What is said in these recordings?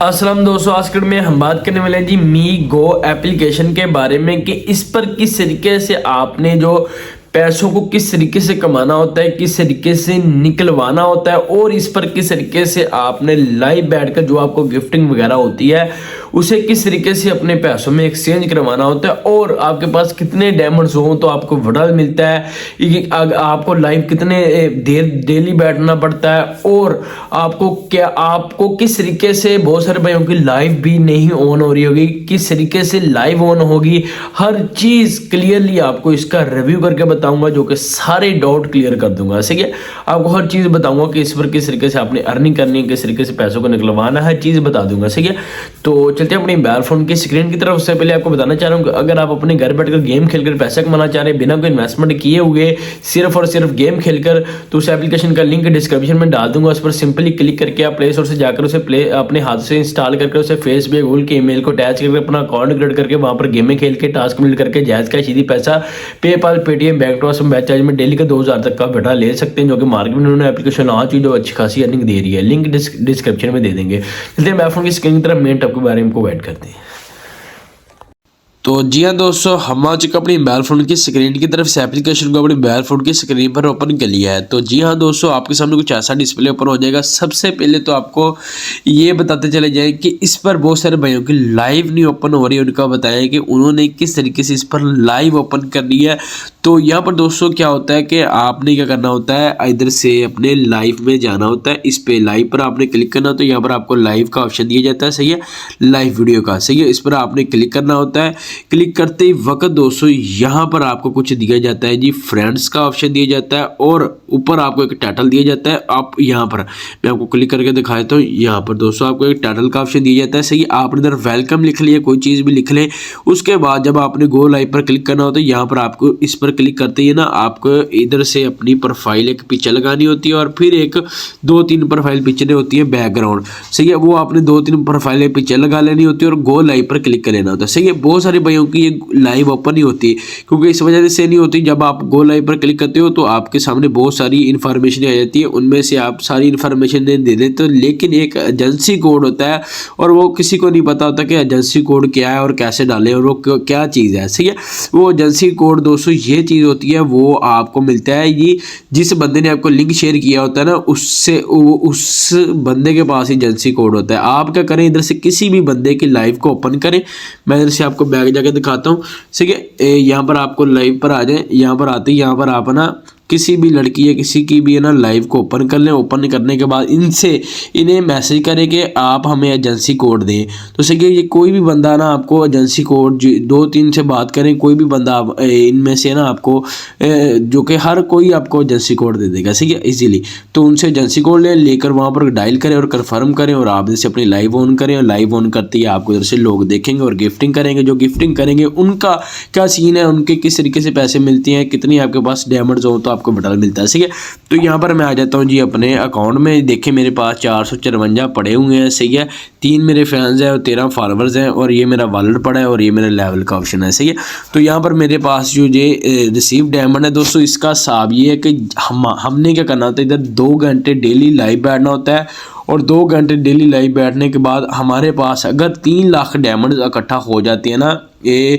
अस्सलाम दोस्तों, आज के में हम बात करने वाले हैं जी मी गो एप्लीकेशन के बारे में कि इस पर किस तरीके से आपने जो पैसों को किस तरीके से कमाना होता है, किस तरीके से निकलवाना होता है और इस पर किस तरीके से आपने लाइव बैठकर जो आपको गिफ्टिंग वगैरह होती है उसे किस तरीके से अपने पैसों में एक्सचेंज करवाना होता है और आपके पास कितने डायमंड्स हो तो आपको विड्रॉल मिलता है, आपको लाइव कितने देर डेली बैठना पड़ता है और आपको किस तरीके से बहुत सारे भाइयों की लाइव भी नहीं ऑन हो रही होगी, किस तरीके से लाइव ऑन होगी, हर चीज क्लियरली आपको इसका रिव्यू करके बताऊंगा जो कि सारे डाउट क्लियर कर दूंगा। ठीक है, आपको हर चीज बताऊंगा कि इस पर किस तरीके से आपने अर्निंग करनी है, किस तरीके से पैसों को निकलवाना है, हर चीज बता दूंगा। ठीक है, तो चलते हैं अपनी मोबाइल फोन की स्क्रीन की तरफ। उससे पहले आपको बताना चाह रहा हूं कि अगर आप अपने घर बैठकर गेम खेलकर पैसा कमाना चाह रहे हैं बिना कोई इन्वेस्टमेंट किए हुए सिर्फ और सिर्फ गेम खेलकर, तो उस एप्लीकेशन का लिंक डिस्क्रिप्शन में डाल दूंगा। उस पर सिंपली क्लिक करके आप प्ले स्टोर से जाकर उसे अपने हाथ से इंस्टॉल करके उसे फेस पे गूगल के ईमेल को अटैच करके अपना अकाउंट क्रिएट करके वहां पर गेमें खेल के टास्क कंप्लीट करके जायज का सीधी पैसा PayPal, Paytm, bank transfer, batch charge में डेली का 2000 तक का बेटा ले सकते हैं, जो कि मार्केट में उन्होंने एप्लीकेशन लॉन्च हुई जो अच्छी खासी अर्निंग दे रही है। लिंक डिस्क्रिप्शन में दे देंगे। चलिए मैं फोन की स्क्रीन की तरफ मेन टॉपिक के बारे में ऐड करते हैं। तो जी हाँ दोस्तों, हम आ चुके अपनी मोबाइल फ़ोन की स्क्रीन की तरफ से एप्लीकेशन को अपनी मोबाइल फ़ोन की स्क्रीन पर ओपन कर लिया है। तो जी हाँ दोस्तों, आपके सामने कुछ ऐसा डिस्प्ले ओपन हो जाएगा। सबसे पहले तो आपको ये बताते चले जाएं कि इस पर बहुत सारे भाइयों की लाइव नहीं ओपन हो रही है, उनका बताएं कि उन्होंने किस तरीके से इस पर लाइव ओपन करनी है। तो यहाँ पर दोस्तों क्या होता है कि आपने क्या करना होता है, इधर से अपने लाइव में जाना होता है, इस पे लाइव पर आपने क्लिक करना। तो यहाँ पर आपको लाइव का ऑप्शन दिया जाता है, सही है, लाइव वीडियो का, सही है, इस पर आपने क्लिक करना होता है। क्लिक करते ही वक्त दोस्तों यहाँ पर आपको कुछ दिया जाता है जी, फ्रेंड्स का ऑप्शन दिया जाता है और ऊपर आपको एक टाइटल दिया जाता है। आप यहाँ पर मैं आपको क्लिक करके दिखाया तो यहाँ पर दोस्तों आपको एक टाइटल का ऑप्शन दिया जाता है, सही। आप इधर वेलकम लिख लिए, कोई चीज़ भी लिख लें। उसके बाद जब आपने गो लाइव पर क्लिक करना होता है, यहाँ पर आपको इस पर क्लिक करते ही ना आपको इधर से अपनी प्रोफाइल एक पिक्चर लगानी होती है और फिर एक 2-3 प्रोफाइल पिक्चरें होती है बैकग्राउंड, सही है, वो आपने 2-3 प्रोफाइल पिक्चर लगा लेनी होती है और गो लाइव पर क्लिक कर लेना होता है, सही है। बहुत सारे भाइयों की ये लाइव ओपन नहीं होती क्योंकि इस वजह से नहीं होती, जब आप गो लाइव पर क्लिक करते हो तो आपके सामने बहुत सारी इन्फॉर्मेशन आ जाती है, उनमें से आप सारी इन्फॉर्मेशन दे देते तो, लेकिन एक एजेंसी कोड होता है और वो किसी को नहीं पता होता कि एजेंसी कोड क्या है और कैसे डालें और वो क्या चीज़ है, सही है। वो एजेंसी कोड दोस्तों ये चीज़ होती है, वो आपको मिलता है ये जिस बंदे ने आपको लिंक शेयर किया होता है ना, उससे उस बंदे के पास एजेंसी कोड होता है। आप क्या करें, इधर से किसी भी बंदे की लाइव को ओपन करें, मैं इधर से आपको बैक जाके दिखाता हूँ, ठीक है। यहाँ पर आपको लाइव पर आ जाए, यहाँ पर आते ही यहाँ पर आप ना किसी भी लड़की या किसी की भी है ना लाइव को ओपन कर लें। ओपन करने के बाद इन्हें मैसेज करें कि आप हमें एजेंसी कोड दें। तो सही है, ये कोई भी बंदा ना आपको एजेंसी कोड 2-3 से बात करें, कोई भी बंदा इनमें से ना आपको जो कि हर कोई आपको एजेंसी कोड दे देगा, सही है, इजीली। तो उनसे एजेंसी कोड लेकर वहाँ पर डायल करें और कन्फर्म करें और आप जैसे अपनी लाइव ऑन करें और लाइव ऑन करते ही आपको इधर से लोग देखेंगे और गिफ्टिंग करेंगे। जो गिफ्टिंग करेंगे उनका क्या सीन है, उनके किस तरीके से पैसे मिलते हैं, कितनी आपके पास डायमंड्स हो तो आपको विड्रॉल मिलता है, सही है। तो यहाँ पर मैं आ जाता हूँ जी अपने अकाउंट में। देखिए मेरे पास 454 पड़े हुए हैं, सही है, 3 मेरे फैंस हैं और 13 फॉलोवर्स हैं और ये मेरा वॉलेट पड़ा है और ये मेरा लेवल का ऑप्शन है, सही है। तो यहाँ पर मेरे पास जो ये रिसीव डायमंड है दोस्तों, इसका हिसाब ये है कि हमने क्या करना होता है, इधर 2 घंटे डेली लाइव बैठना होता है और 2 घंटे डेली लाइव बैठने के बाद हमारे पास अगर 3 लाख डायमंड इकट्ठा हो जाती है ना, ये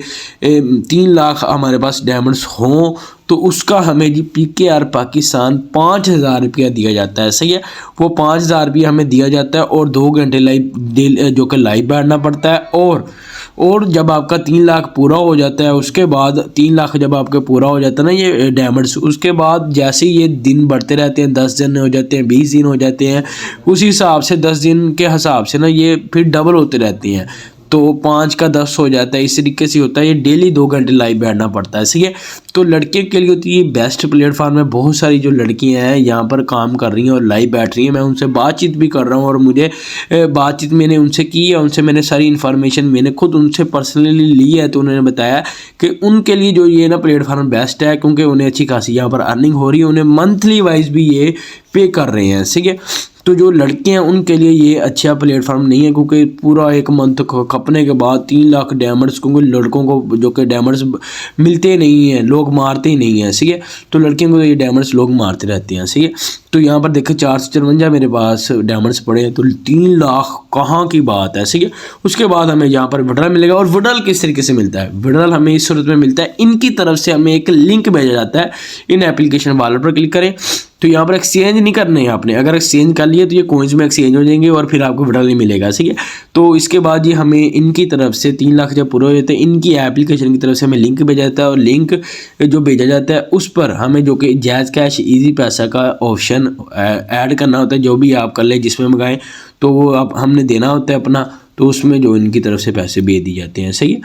3 लाख हमारे पास डायमंड्स हों तो उसका हमें जी PKR पाकिस्तान 5000 रुपया दिया जाता है, सही है। वो 5000 रुपया हमें दिया जाता है और 2 घंटे लाइव जो कि लाइव बैठना पड़ता है और जब आपका 3 लाख पूरा हो जाता है, उसके बाद 3 लाख जब आपका पूरा हो जाता है ना ये डायमंड्स, उसके बाद जैसे ये दिन बढ़ते रहते हैं, 10 दिन हो जाते हैं, 20 दिन हो जाते हैं, उसी हिसाब से 10 दिन के हिसाब से ना ये फिर डबल होते रहते हैं। तो 5 का 10 हो जाता है, इस तरीके से होता है। ये डेली 2 घंटे लाइव बैठना पड़ता है, सही है। तो लड़कियों के लिए होती है बेस्ट प्लेटफॉर्म है। बहुत सारी जो लड़कियां हैं यहाँ पर काम कर रही हैं और लाइव बैठ रही हैं, मैं उनसे बातचीत भी कर रहा हूँ और मुझे बातचीत मैंने उनसे की है, उनसे मैंने सारी इन्फॉर्मेशन मैंने खुद उनसे पर्सनली ली है। तो उन्होंने बताया कि उनके लिए जो ये ना प्लेटफॉर्म बेस्ट है क्योंकि उन्हें अच्छी खासी यहाँ पर अर्निंग हो रही है, उन्हें मंथली वाइज भी ये पे कर रहे हैं, सही है। तो जो लड़के हैं उनके लिए ये अच्छा प्लेटफॉर्म नहीं है क्योंकि पूरा एक मंथ खपने के बाद 3 लाख डायमंड्स, क्योंकि लड़कों को जो कि डायमंड्स मिलते नहीं हैं, लोग लोग मारते ही नहीं हैं, ठीक है। तो लड़कियों को ये डायमंड्स लोग मारते रहते हैं, ठीक है। तो यहाँ पर देखें 454 मेरे पास डायमंड्स पड़े हैं, तो 3 लाख कहाँ की बात है, ठीक है। उसके बाद हमें यहाँ पर विड्रॉल मिलेगा। और विड्रॉल किस तरीके से मिलता है? विड्रॉल हमें इस सूरत में मिलता है, इनकी तरफ से हमें एक लिंक भेजा जाता है। इन एप्लीकेशन वॉलेट पर क्लिक करें तो यहाँ पर एक्सचेंज नहीं करने हैं आपने, अगर एक्सचेंज कर लिए तो ये कॉइन्स में एक्सचेंज हो जाएंगे और फिर आपको विड्रॉल नहीं मिलेगा, ठीक है। तो इसके बाद ये हमें इनकी तरफ से 3 लाख जब पूरे हो जाते हैं, इनकी एप्लीकेशन की तरफ से हमें लिंक भेजा जाता है। और लिंक जो भेजा जाता है उस पर हमें जो कि जैज़ कैश ईजी पैसा का ऑप्शन ऐड करना होता है। जो भी आप कर ले जिसमें मंगाएं तो वो आप हमने देना होता है अपना, तो उसमें जो इनकी तरफ से पैसे भेज दिए जाते हैं, सही है।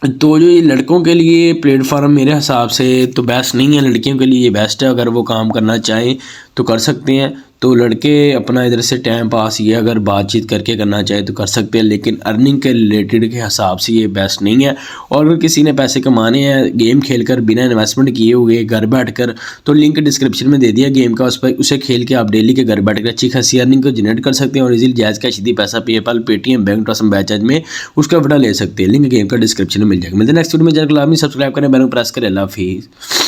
तो जो ये लड़कों के लिए प्लेटफॉर्म मेरे हिसाब से तो बेस्ट नहीं है, लड़कियों के लिए ये बेस्ट है। अगर वो काम करना चाहें तो कर सकते हैं। तो लड़के अपना इधर से टाइम पास ये अगर बातचीत करके करना चाहे तो कर सकते हैं, लेकिन अर्निंग के रिलेटेड के हिसाब से ये बेस्ट नहीं है। और अगर किसी ने पैसे कमाने हैं गेम खेलकर बिना इन्वेस्टमेंट किए हुए घर बैठकर, तो लिंक डिस्क्रिप्शन में दे दिया गेम का, उस पर उसे खेल के आप डेली के घर बैठकर अच्छी खासी अर्निंग को जनरेट कर सकते हैं। और इजीली जायज़ कैश सीधी पैसा PayPal Paytm bank transfer batch में उसका बड़ा ले सकते हैं। लिंक गेम का डिस्क्रिप्शन में मिल जाएगा। मिलते हैं नेक्स्ट वीडियो में। चैनल को लाजमी सब्सक्राइब करें, बेल को प्रेस करें। अल्लाह हाफिज़।